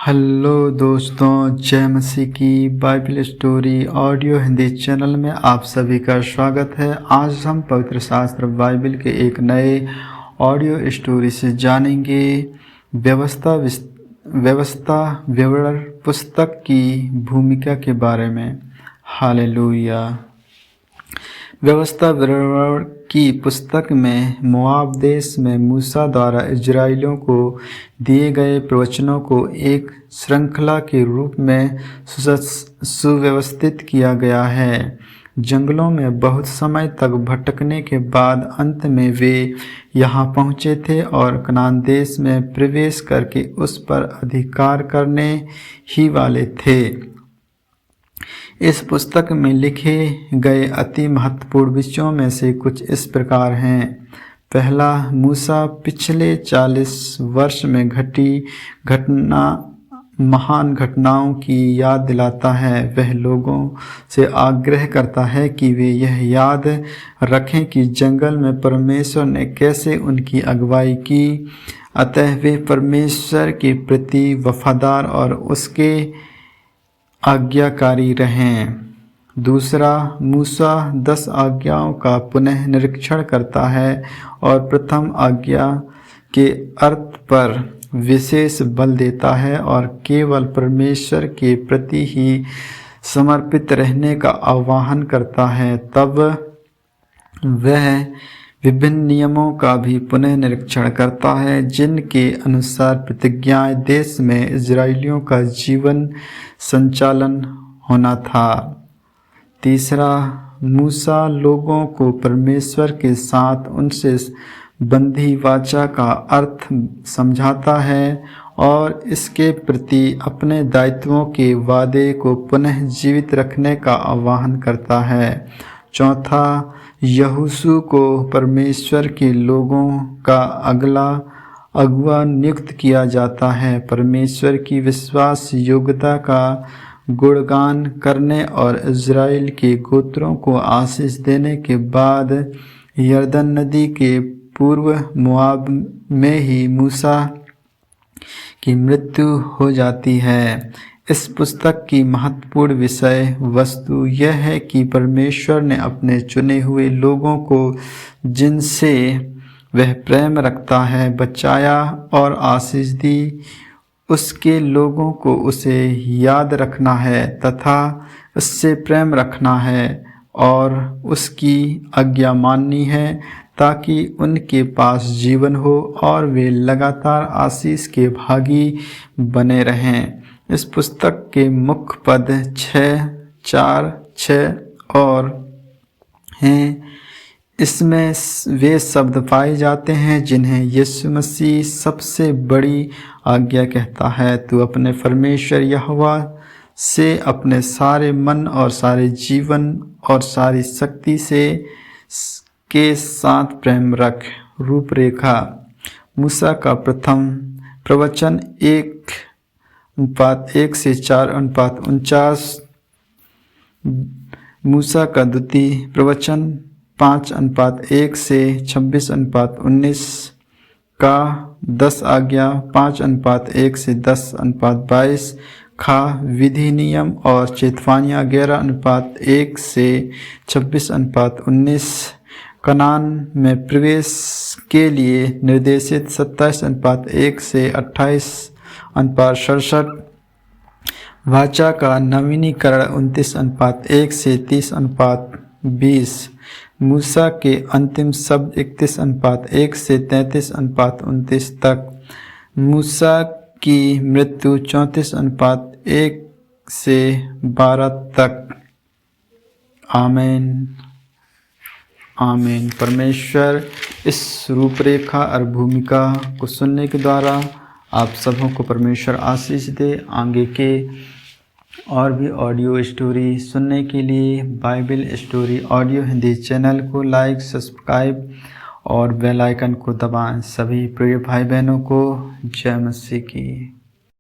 Hello दोस्तों, जय मसीह की Bible story audio Hindi channel में आप सभी का स्वागत है। आज हम पवित्र शास्त्र बाइबल के एक नए ऑडियो स्टोरी से जानेंगे व्यवस्था विवरण पुस्तक की भूमिका के बारे में। हालेलुया। व्यवस्था विवरण की पुस्तक में मोआब देश में मूसा द्वारा इजरायलियों को दिए गए प्रवचनों को एक श्रृंखला के रूप में सुव्यवस्थित किया गया है। जंगलों में बहुत समय तक भटकने के बाद अंत में वे यहाँ पहुँचे थे और कनान देश में प्रवेश करके उस पर अधिकार करने ही वाले थे। इस पुस्तक में लिखे गए अति महत्वपूर्ण विषयों में से कुछ इस प्रकार हैं। पहला, मूसा पिछले 40 वर्ष में घटी महान घटनाओं की याद दिलाता है। वह लोगों से आग्रह करता है कि वे यह याद रखें कि जंगल में परमेश्वर ने कैसे उनकी अगुवाई की, अतः वे परमेश्वर के प्रति वफादार और उसके आज्ञाकारी रहें। दूसरा, मूसा 10 आज्ञाओं का पुनः निरीक्षण करता है और प्रथम आज्ञा के अर्थ पर विशेष बल देता है और केवल परमेश्वर के प्रति ही समर्पित रहने का आह्वान करता है। तब वह विभिन्न नियमों का भी पुनः निरीक्षण करता है जिनके अनुसार प्रतिज्ञाएं देश में इजरायलियों का जीवन संचालन होना था। तीसरा, मूसा लोगों को परमेश्वर के साथ उनसे बंधी वाचा का अर्थ समझाता है और इसके प्रति अपने दायित्वों के वादे को पुनः जीवित रखने का आह्वान करता है। चौथा, यहोशू को परमेश्वर के लोगों का अगुआ नियुक्त किया जाता है। परमेश्वर की विश्वास योग्यता का गुणगान करने और इज़राइल के गोत्रों को आशीष देने के बाद यरदन नदी के पूर्व मोआब में ही मूसा की मृत्यु हो जाती है। इस पुस्तक की महत्वपूर्ण विषय वस्तु यह है कि परमेश्वर ने अपने चुने हुए लोगों को जिनसे वह प्रेम रखता है बचाया और आशीष दी। उसके लोगों को उसे याद रखना है तथा उससे प्रेम रखना है और उसकी आज्ञा माननी है ताकि उनके पास जीवन हो और वे लगातार आशीष के भागी बने रहें। इस पुस्तक के मुख्य पद 6, 4, 6 और हैं। इसमें वे शब्द पाए जाते हैं जिन्हें यीशु मसीह सबसे बड़ी आज्ञा कहता है। तू अपने परमेश्वर यहोवा से अपने सारे मन और सारे जीवन और सारी शक्ति से के साथ प्रेम रख। रूपरेखा, मूसा का प्रथम प्रवचन 1:1 से 4:49। मूसा का द्वितीय प्रवचन 5:1 से 26:19 का 10 आज्ञा 5:1 से 10:22 खा विधि नियम और चेतवानियाँ 11:1 से 26:19 कनान में प्रवेश के लिए निर्देशित 27:1 से 28:67 वाचा का नवीनीकरण 29:1 से 30:20 मूसा के अंतिम शब्द 31:1 से 33:29 तक मूसा की मृत्यु 34:1 से 12 तक। आमीन आमीन। परमेश्वर इस रूपरेखा और भूमिका को सुनने के द्वारा आप सबों को परमेश्वर आशीष दे। आगे के और भी ऑडियो स्टोरी सुनने के लिए Bible story audio Hindi channel को लाइक, सब्सक्राइब और बेल आइकन को दबाएं। सभी प्रिय भाई बहनों को जय मसीह की।